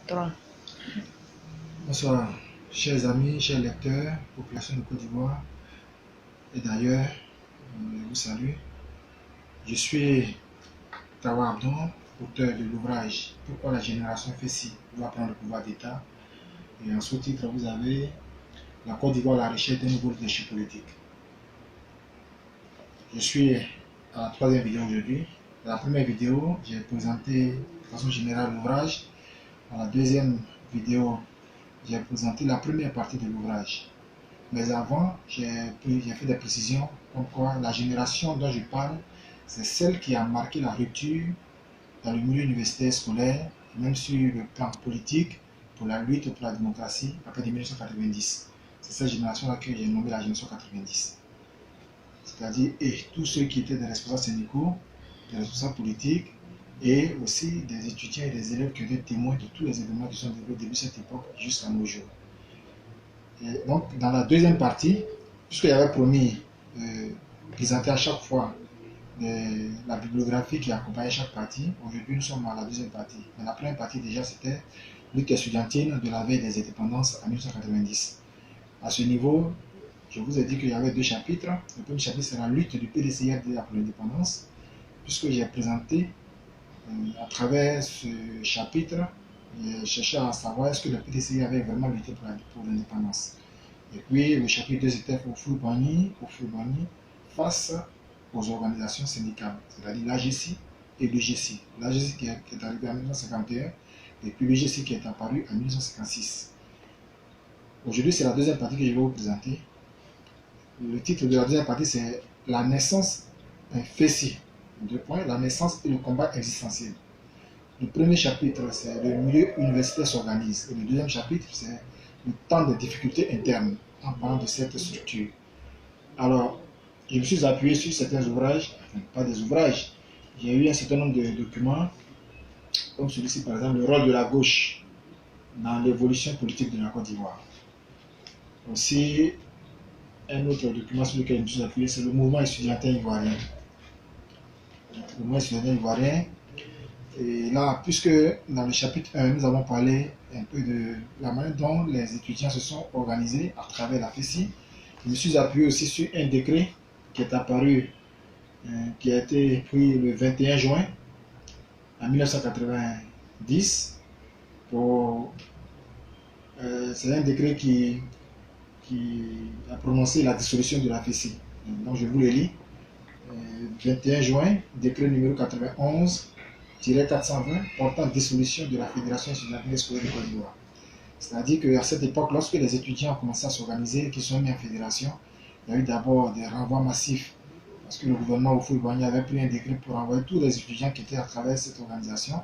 3. Bonsoir, chers amis, chers lecteurs, population de Côte d'Ivoire et d'ailleurs, je vous salue. Je suis Tawa Abdon, auteur de l'ouvrage Pourquoi la génération Fessi doit prendre le pouvoir d'État. Et en sous-titre, vous avez La Côte d'Ivoire à la recherche d'un nouveau leadership politique. Je suis à la troisième vidéo aujourd'hui. Dans la première vidéo, j'ai présenté de façon générale l'ouvrage. Dans la deuxième vidéo, j'ai présenté la première partie de l'ouvrage. Mais avant, j'ai fait des précisions comme quoi la génération dont je parle, c'est celle qui a marqué la rupture dans le milieu universitaire scolaire, même sur le plan politique, pour la lutte pour la démocratie, à partir de 1990. C'est cette génération-là que j'ai nommé la génération 90. C'est-à-dire, et tous ceux qui étaient des responsables syndicaux, des responsables politiques, et aussi des étudiants et des élèves qui étaient témoins de tous les événements qui sont déroulés depuis cette époque jusqu'à nos jours. Et donc, dans la deuxième partie, puisque j'avais promis de présenter à chaque fois la bibliographie qui accompagnait chaque partie, aujourd'hui nous sommes à la deuxième partie. Mais la première partie déjà c'était lutte estudiantine de la veille des indépendances en 1990. À ce niveau, je vous ai dit qu'il y avait deux chapitres. Le premier chapitre c'est la lutte du PDCI-RDA pour l'indépendance, puisque j'ai présenté à travers ce chapitre, j'ai cherché à savoir est-ce que le PDCI avait vraiment lutté pour l'indépendance. Et puis le chapitre 2 c'était Houphouët-Boigny face aux organisations syndicales, c'est-à-dire l'AGESI et l'UGESI. L'AGESI qui est arrivé en 1951 et puis l'UGESI qui est apparu en 1956. Aujourd'hui, c'est la deuxième partie que je vais vous présenter. Le titre de la deuxième partie, c'est La naissance d'un Fessi. Deux points, la naissance et le combat existentiel. Le premier chapitre, c'est le milieu universitaire s'organise. Et le deuxième chapitre, c'est le temps des difficultés internes en parlant de cette structure. Alors, je me suis appuyé sur certains ouvrages, enfin, pas des ouvrages, j'ai eu un certain nombre de documents, comme celui-ci par exemple, le rôle de la gauche dans l'évolution politique de la Côte d'Ivoire. Aussi, un autre document sur lequel je me suis appuyé, c'est le mouvement étudiantin ivoirien. Le mouvement étudiantin ivoirien. Et là, puisque dans le chapitre 1, nous avons parlé un peu de la manière dont les étudiants se sont organisés à travers la FESI, je me suis appuyé aussi sur un décret qui est apparu, qui a été pris le 21 juin en 1990. C'est un décret qui a prononcé la dissolution de la FESI. Donc je vous le lis. 21 juin, décret numéro 91-420 portant dissolution de la Fédération étudiantine scolaire de Côte d'Ivoire. C'est-à-dire qu'à cette époque, lorsque les étudiants ont commencé à s'organiser et qu'ils sont mis en fédération, il y a eu d'abord des renvois massifs parce que le gouvernement Houphouët-Boigny avait pris un décret pour renvoyer tous les étudiants qui étaient à travers cette organisation.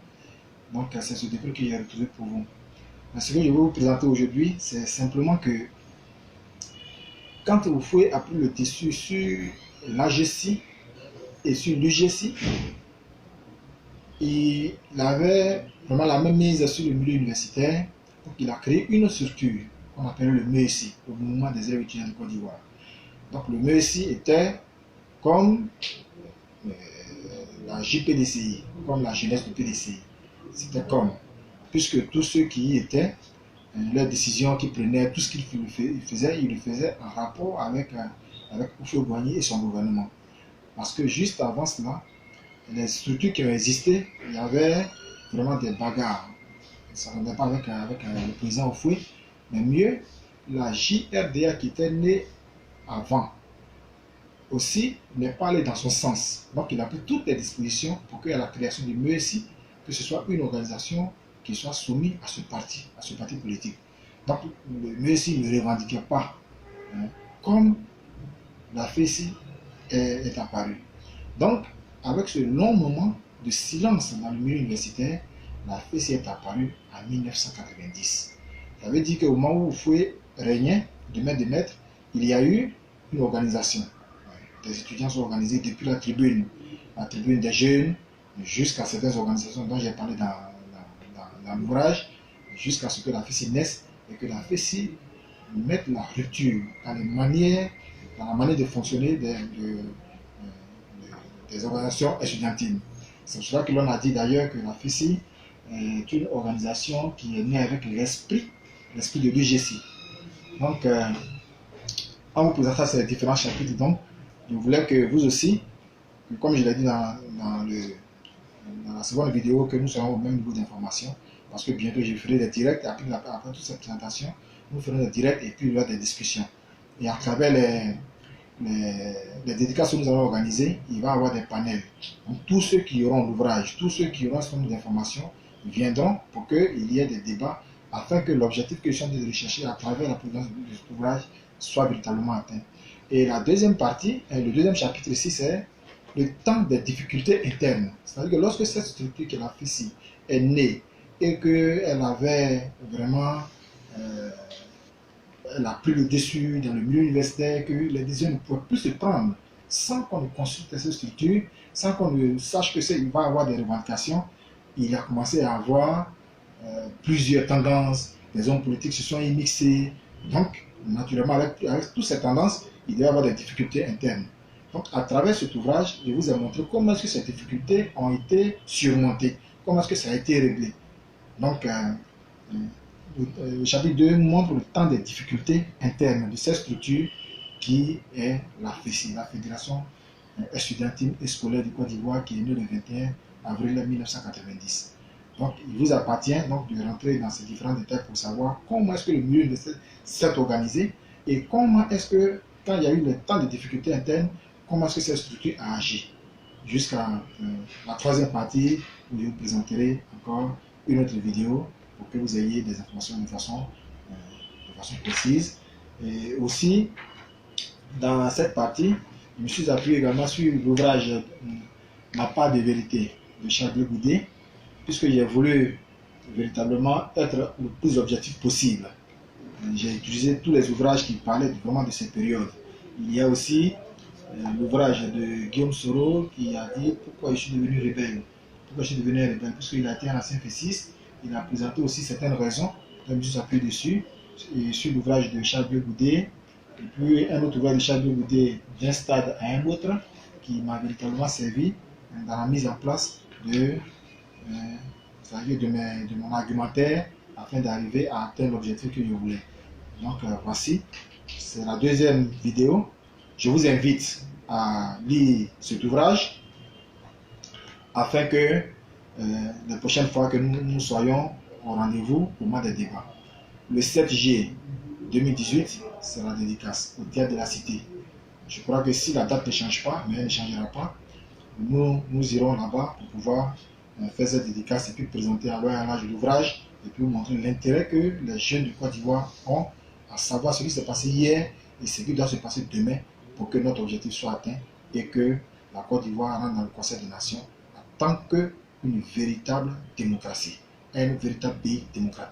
Donc c'est ce décret que j'ai retrouvé pour vous. Mais ce que je vais vous présenter aujourd'hui, c'est simplement que quand Houphouët a pris le dessus sur l'AGESI et sur l'UGESI, il avait vraiment la même mise sur le milieu universitaire. Donc il a créé une structure qu'on appelle le MESI, le Mouvement des élèves étudiants de Côte d'Ivoire. Donc le MESI était comme la JPDCI, comme la jeunesse du PDCI. C'était comme, puisque tous ceux qui y étaient, leurs décisions qu'ils prenaient, tout ce qu'ils faisaient, ils le faisaient en rapport avec Houphouët-Boigny et son gouvernement. Parce que juste avant cela, les structures qui ont existé, il y avait vraiment des bagarres. Ça ne venait pas avec le président Houphouët, mais mieux, la JRDA qui était née avant aussi n'est pas allée dans son sens. Donc il a pris toutes les dispositions pour qu'à la création du MESI, que ce soit une organisation qui soit soumise à ce parti politique. Donc le MESI ne revendiquait pas comme la FESI est apparue. Donc, avec ce long moment de silence dans le milieu universitaire, la FESI est apparue en 1990. Ça veut dire qu'au moment où Houphouët régnait de maître de maître, il y a eu une organisation. Les étudiants sont organisés depuis la tribune des jeunes, jusqu'à certaines organisations dont j'ai parlé dans l'ouvrage, jusqu'à ce que la FESI naisse et que la FESI mette la rupture dans la manière de fonctionner des organisations étudiantines. C'est pour cela que l'on a dit d'ailleurs que la FESI est une organisation qui est née avec l'esprit de l'UGC. Donc, en vous présentant ces différents chapitres, donc, je voulais que vous aussi, comme je l'ai dit dans la seconde vidéo, que nous serons au même niveau d'information, parce que bientôt je ferai des directs, après toute cette présentation, nous ferons des directs et puis il y aura des discussions. Et à travers les dédicaces que nous allons organiser, il va y avoir des panels. Donc tous ceux qui auront l'ouvrage, tous ceux qui auront ce nombre d'informations viendront pour qu'il y ait des débats afin que l'objectif que je suis en train de rechercher à travers la présentation de cet ouvrage soit véritablement atteint. Et la deuxième partie, le deuxième chapitre ici, c'est le temps des difficultés internes. C'est-à-dire que lorsque cette structure que la FICI est née et qu'elle avait vraiment elle a pris le dessus dans le milieu universitaire, que les décisions ne pouvaient plus se prendre sans qu'on ne consulte cette structure, sans qu'on ne sache qu'il va y avoir des revendications. Il a commencé à avoir plusieurs tendances, les hommes politiques se sont immixés. Donc, naturellement, avec toutes ces tendances, il doit y avoir des difficultés internes. Donc, à travers cet ouvrage, je vous ai montré comment est-ce que ces difficultés ont été surmontées, comment est-ce que ça a été réglé. Donc, le chapitre 2 montre le temps des difficultés internes de cette structure qui est la FESI, la Fédération estudiantine et scolaire du Côte d'Ivoire, qui est née le 21 avril 1990. Donc, il vous appartient donc de rentrer dans ces différents détails pour savoir comment est-ce que le milieu s'est organisé et comment est-ce que, quand il y a eu le temps de difficultés internes, comment est-ce que cette structure a agi. Jusqu'à la troisième partie, où je vous présenterai encore une autre vidéo pour que vous ayez des informations de façon précise. Et aussi, dans cette partie, je me suis appuyé également sur l'ouvrage Ma part de vérité de Charles Goudet, puisque j'ai voulu véritablement être le plus objectif possible. J'ai utilisé tous les ouvrages qui parlaient vraiment de cette période. Il y a aussi l'ouvrage de Guillaume Soro qui a dit pourquoi je suis devenu rebelle. Pourquoi je suis devenu rebelle? Puisqu'il a été un ancien féciste, il a présenté aussi certaines raisons, je me suis appuyé dessus, et sur l'ouvrage de Charles Goudet, et puis un autre ouvrage de Charles Goudet, d'un stade à un autre, qui m'a véritablement servi dans la mise en place de mon argumentaire afin d'arriver à atteindre l'objectif que je voulais. Donc voici, c'est la deuxième vidéo. Je vous invite à lire cet ouvrage afin que la prochaine fois que nous soyons au rendez-vous au mois des débats. Le 7 juillet 2018, c'est la dédicace au Théâtre de la Cité. Je crois que si la date ne change pas, mais elle ne changera pas, nous irons là-bas pour pouvoir faire cette dédicace et puis présenter à l'âge l'ouvrage et puis montrer l'intérêt que les jeunes du Côte d'Ivoire ont à savoir ce qui s'est passé hier et ce qui doit se passer demain pour que notre objectif soit atteint et que la Côte d'Ivoire rentre dans le Conseil des Nations en tant qu'une véritable démocratie, un véritable pays démocratique.